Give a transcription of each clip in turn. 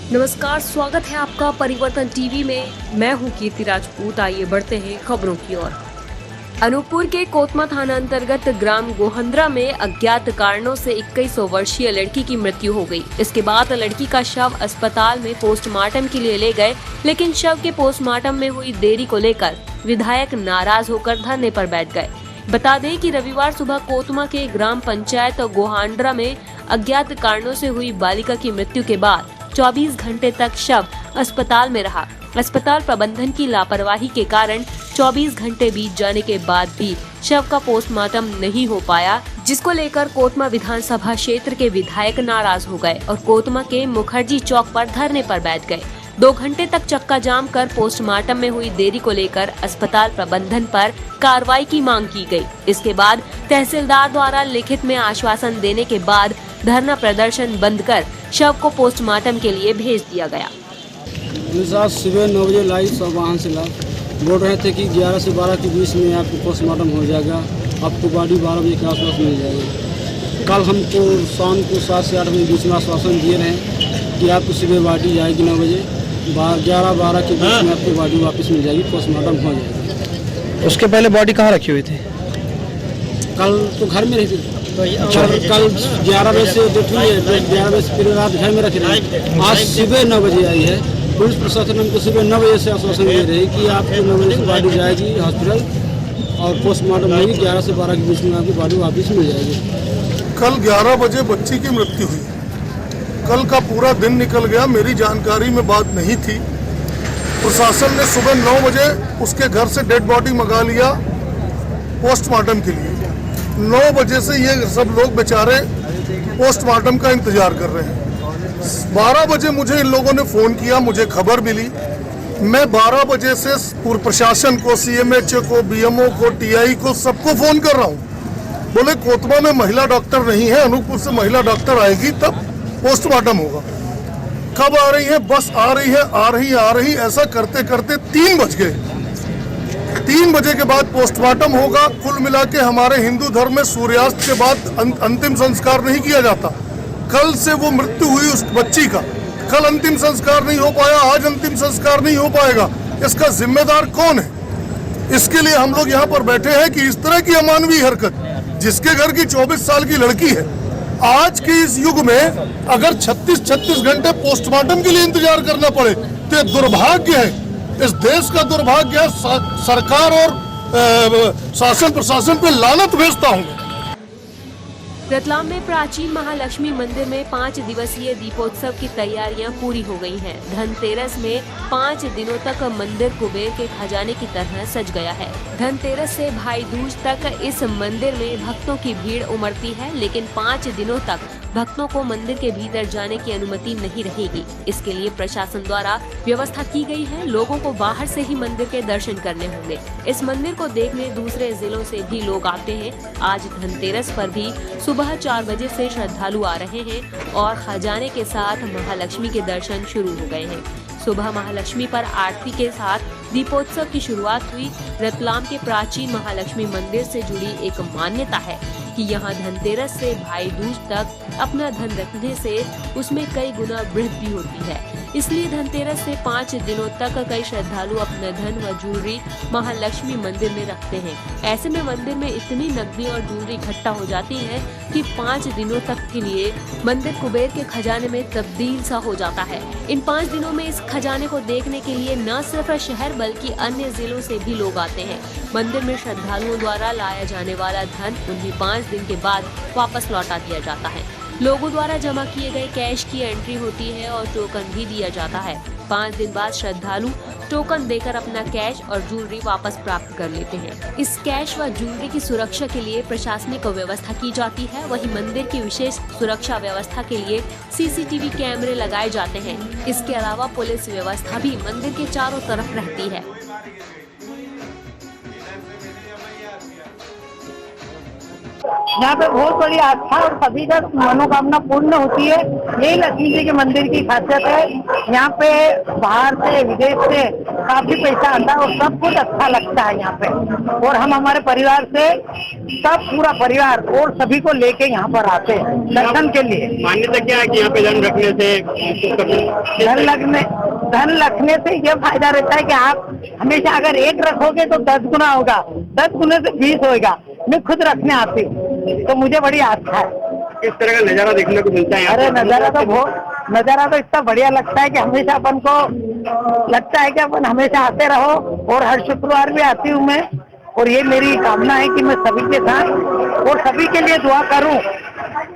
नमस्कार, स्वागत है आपका परिवर्तन टीवी में। मैं हूं कीर्ति राजपूत। आइए बढ़ते हैं खबरों की ओर। अनूपपुर के कोतमा थाना अंतर्गत ग्राम गोहंद्रा में अज्ञात कारणों से 21 वर्षीय लड़की की मृत्यु हो गई। इसके बाद लड़की का शव अस्पताल में पोस्टमार्टम के लिए ले गए, लेकिन शव के पोस्टमार्टम में हुई देरी को लेकर विधायक नाराज होकर धरने पर बैठ गए। बता दें कि रविवार सुबह कोतमा के ग्राम पंचायत गोहांड्रा में अज्ञात कारणों से हुई बालिका की मृत्यु के बाद 24 घंटे तक शव अस्पताल में रहा। अस्पताल प्रबंधन की लापरवाही के कारण 24 घंटे बीत जाने के बाद भी शव का पोस्टमार्टम नहीं हो पाया, जिसको लेकर कोतमा विधानसभा क्षेत्र के विधायक नाराज हो गए और कोतमा के मुखर्जी चौक पर धरने पर बैठ गए। 2 घंटे तक चक्का जाम कर पोस्टमार्टम में हुई देरी को लेकर अस्पताल प्रबंधन पर कार्रवाई की मांग की गई। इसके बाद तहसीलदार द्वारा लिखित में आश्वासन देने के बाद धरना प्रदर्शन बंद कर शव को पोस्टमार्टम के लिए भेज दिया गया। आज सुबह 9 बजे लाई सब वाहन से ला बोल रहे थे कि 11 से 12 के बीच में आपको पोस्टमार्टम हो जाएगा, आपको बॉडी 12 बजे के आसपास मिल जाएगी। कल हमको शाम को 7 से 8 बजे बीच में आश्वासन दिए रहे कि आपको सुबह बॉडी जाएगी 9 बजे, 11-12 के बीच में आपको बॉडी वापस मिल जाएगी, पोस्टमार्टम हो जाएगा। उसके पहले बॉडी कहाँ रखी हुई थी? कल तो घर में रहती थी और कल 11 बजे से डेट हुई है, 11 बजे से फिर रात घर में रख रहे। आज सुबह 9 बजे आई है। पुलिस प्रशासन हमको सुबह 9 बजे से आश्वासन दे रही है कि आपको 9 बजे से बॉडी जाएगी हॉस्पिटल और पोस्टमार्टम होगी, 11 से 12 के बीच में आपकी बॉडी वापस मिल जाएगी। कल 11 बजे बच्ची की मृत्यु हुई। कल का पूरा दिन निकल गया, मेरी जानकारी में बात नहीं थी। प्रशासन ने सुबह 9 बजे उसके घर से डेड बॉडी मंगा लिया पोस्टमार्टम के लिए। 9 बजे से ये सब लोग बेचारे पोस्टमार्टम का इंतजार कर रहे हैं। 12 बजे मुझे इन लोगों ने फ़ोन किया, मुझे खबर मिली। मैं 12 बजे से पूर्व प्रशासन को, CMHO को, BMO को, TI को, सबको फ़ोन कर रहा हूँ। बोले कोतमा में महिला डॉक्टर नहीं है, अनूपपुर से महिला डॉक्टर आएगी तब पोस्टमार्टम होगा। कब आ रही है? बस आ रही है, ऐसा करते करते 3 बज गए। 3 बजे के बाद पोस्टमार्टम होगा। कुल मिला के हमारे हिंदू धर्म में सूर्यास्त के बाद अंतिम संस्कार नहीं किया जाता। कल से वो मृत्यु हुई उस बच्ची का, कल अंतिम संस्कार नहीं हो पाया, आज अंतिम संस्कार नहीं हो पाएगा। इसका जिम्मेदार कौन है? इसके लिए हम लोग यहाँ पर बैठे हैं कि इस तरह की अमानवीय हरकत, जिसके घर की 24 साल की लड़की है, आज के इस युग में अगर 36 घंटे पोस्टमार्टम के लिए इंतजार करना पड़े तो दुर्भाग्य है। इस देश का दुर्भाग्य है। सरकार और शासन प्रशासन पे लानत भेजता हूँ। रतलाम में प्राचीन महालक्ष्मी मंदिर में 5 दिवसीय दीपोत्सव की तैयारियां पूरी हो गई हैं। धनतेरस में 5 दिनों तक मंदिर कुबेर के खजाने की तरह सज गया है। धनतेरस से भाई दूज तक इस मंदिर में भक्तों की भीड़ उमड़ती है, लेकिन 5 दिनों तक भक्तों को मंदिर के भीतर जाने की अनुमति नहीं रहेगी। इसके लिए प्रशासन द्वारा व्यवस्था की गई है। लोगों को बाहर से ही मंदिर के दर्शन करने होंगे। इस मंदिर को देखने दूसरे जिलों से भी लोग आते हैं। आज धनतेरस पर भी सुबह 4 बजे से श्रद्धालु आ रहे हैं और खजाने के साथ महालक्ष्मी के दर्शन शुरू हो गए हैं। सुबह महालक्ष्मी पर आरती के साथ दीपोत्सव की शुरुआत हुई। रतलाम के प्राचीन महालक्ष्मी मंदिर से जुड़ी एक मान्यता है कि यहाँ धनतेरस से भाई दूज तक अपना धन रखने से उसमें कई गुना वृद्धि होती है। इसलिए धनतेरस से 5 दिनों तक कई श्रद्धालु अपना धन व ज्वेलरी महालक्ष्मी मंदिर में रखते हैं। ऐसे में मंदिर में इतनी नकदी और ज्वेलरी इकट्ठा हो जाती है कि 5 दिनों तक के लिए मंदिर कुबेर के खजाने में तब्दील सा हो जाता है। इन 5 दिनों में इस खजाने को देखने के लिए न सिर्फ शहर बल्कि अन्य जिलों से भी लोग आते हैं। मंदिर में श्रद्धालुओं द्वारा लाया जाने वाला धन उन्हें 5 दिन के बाद वापस लौटा दिया जाता है। लोगों द्वारा जमा किए गए कैश की एंट्री होती है और टोकन भी दिया जाता है। 5 दिन बाद श्रद्धालु टोकन देकर अपना कैश और ज्वेलरी वापस प्राप्त कर लेते हैं। इस कैश व ज्वेलरी की सुरक्षा के लिए प्रशासनिक व्यवस्था की जाती है। वहीं मंदिर की विशेष सुरक्षा व्यवस्था के लिए CCTV कैमरे लगाए जाते हैं। इसके अलावा पुलिस व्यवस्था भी मंदिर के चारों तरफ रहती है। यहाँ पे बहुत बड़ी आस्था और सभी का मनोकामना पूर्ण होती है। यही लक्ष्मी जी के मंदिर की खासियत है। यहाँ पे बाहर से विदेश से काफी पैसा आता है और सब कुछ अच्छा लगता है यहाँ पे। और हम हमारे परिवार से सब पूरा परिवार और सभी को लेके यहाँ पर आते हैं दर्शन के लिए। मान्यता क्या है कि यहाँ पे धन रखने से धन रखने से ये फायदा रहता है कि आप हमेशा अगर एक रखोगे तो 10 गुना होगा, 10 गुने से 20 होगा। मैं खुद रखने आती हूँ तो मुझे बड़ी आस्था है। किस तरह का नजारा देखने को मिलता है? अरे नजारा तो इतना बढ़िया लगता है कि हमेशा अपन को लगता है कि अपन हमेशा आते रहो। और हर शुक्रवार भी आती हूँ मैं। और ये मेरी कामना है कि मैं सभी के साथ और सभी के लिए दुआ करूं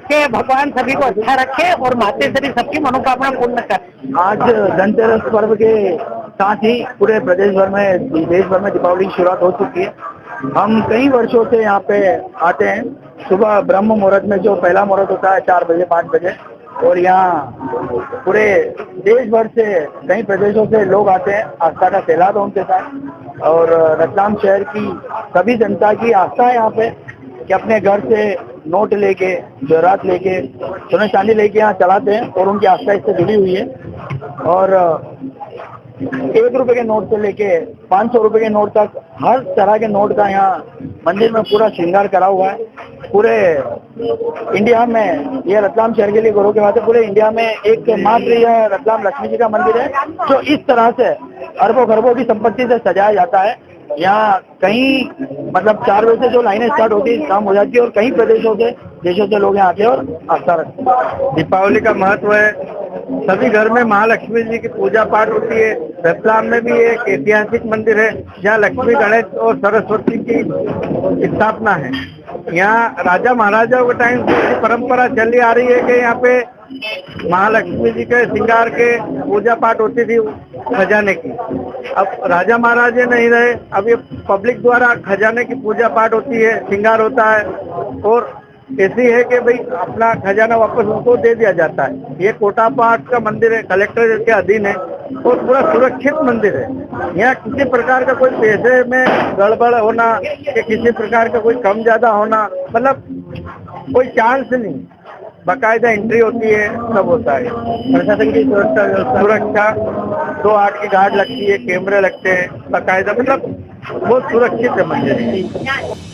कि भगवान सभी को अच्छा रखे और मातेश्वरी सबकी मनोकामना पूर्ण करे। आज धनतेरस पर्व के साथ ही पूरे प्रदेश भर में, देश भर में दीपावली की शुरुआत हो चुकी है। हम कई वर्षों से यहाँ पे आते हैं। सुबह ब्रह्म मुहूर्त में जो पहला मुहूर्त होता है 4 बजे 5 बजे, और यहाँ पूरे देश भर से कई प्रदेशों से लोग आते हैं। आस्था का सैलाब है उनके साथ। और रतलाम शहर की सभी जनता की आस्था है यहाँ पे कि अपने घर से नोट लेके, जेवरात लेके, सोने चांदी लेके यहाँ चलाते हैं और उनकी आस्था इससे जुड़ी हुई है। और 1 रुपए के नोट से लेके 500 रुपए के नोट तक हर तरह के नोट का यहाँ मंदिर में पूरा श्रृंगार करा हुआ है। पूरे इंडिया में ये रतलाम शहर के लिए गौरव की बात है। पूरे इंडिया में एकमात्र यह रतलाम लक्ष्मी जी का मंदिर है जो इस तरह से अरबों खरबों की संपत्ति से सजाया जाता है। यहाँ कहीं 4 बजे से जो लाइनें स्टार्ट होती है काम हो जाती है और कई प्रदेशों से, देशों से लोग यहाँ आते हैं और आस्था रखते हैं। दीपावली का महत्व है। सभी घर में महालक्ष्मी जी की पूजा पाठ होती है। रतलाम में भी एक ऐतिहासिक मंदिर है जहाँ लक्ष्मी, गणेश और सरस्वती की स्थापना है। यहाँ राजा महाराजाओं के टाइम से परंपरा चली आ रही है कि यहाँ पे महालक्ष्मी जी के श्रृंगार के पूजा पाठ होती थी खजाने की। अब राजा महाराजे नहीं रहे, अब ये पब्लिक द्वारा खजाने की पूजा पाठ होती है, श्रृंगार होता है। और ऐसी है कि भाई अपना खजाना वापस उनको दे दिया जाता है। ये कोटापाट का मंदिर है, कलेक्टर के अधीन है और पूरा सुरक्षित मंदिर है। यहाँ किसी प्रकार का कोई पैसे में गड़बड़ होना या किसी प्रकार का कोई कम ज्यादा होना, कोई चांस नहीं। बाकायदा एंट्री होती है, सब होता है। प्रशासन की सुरक्षा 2-8 की गार्ड लगती है, कैमरे लगते हैं बाकायदा, बहुत सुरक्षित है मंदिर।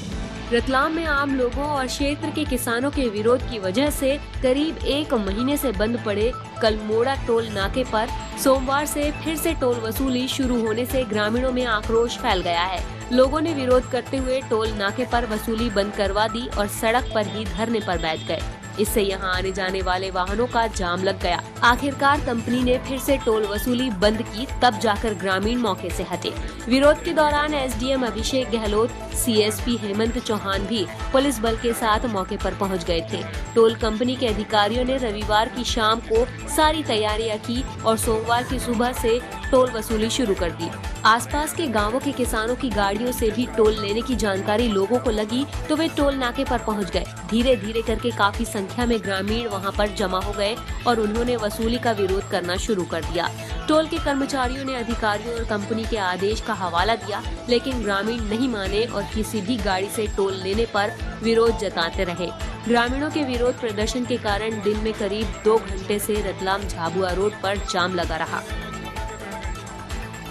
रतलाम में आम लोगों और क्षेत्र के किसानों के विरोध की वजह से करीब 1 महीने से बंद पड़े कलमोड़ा टोल नाके पर सोमवार से फिर से टोल वसूली शुरू होने से ग्रामीणों में आक्रोश फैल गया है। लोगों ने विरोध करते हुए टोल नाके पर वसूली बंद करवा दी और सड़क पर ही धरने पर बैठ गए। इससे यहां आने जाने वाले वाहनों का जाम लग गया। आखिरकार कंपनी ने फिर से टोल वसूली बंद की, तब जाकर ग्रामीण मौके से हटे। विरोध के दौरान एसडीएम अभिषेक गहलोत, सीएसपी हेमंत चौहान भी पुलिस बल के साथ मौके पर पहुंच गए थे। टोल कंपनी के अधिकारियों ने रविवार की शाम को सारी तैयारियां की और सोमवार की सुबह से टोल वसूली शुरू कर दी। आसपास के गांवों के किसानों की गाड़ियों से भी टोल लेने की जानकारी लोगों को लगी तो वे टोल नाके पर पहुंच गए। धीरे धीरे करके काफी संख्या में ग्रामीण वहां पर जमा हो गए और उन्होंने वसूली का विरोध करना शुरू कर दिया। टोल के कर्मचारियों ने अधिकारियों और कंपनी के आदेश का हवाला दिया, लेकिन ग्रामीण नहीं माने और किसी भी गाड़ी से टोल लेने पर विरोध जताते रहे। ग्रामीणों के विरोध प्रदर्शन के कारण दिन में करीब 2 घंटे से रतलाम झाबुआ रोड पर जाम लगा रहा।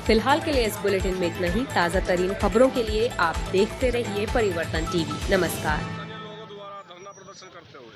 फिलहाल के लिए इस बुलेटिन में इतना ही। ताज़ा तरीन खबरों के लिए आप देखते रहिए परिवर्तन टीवी। नमस्कार।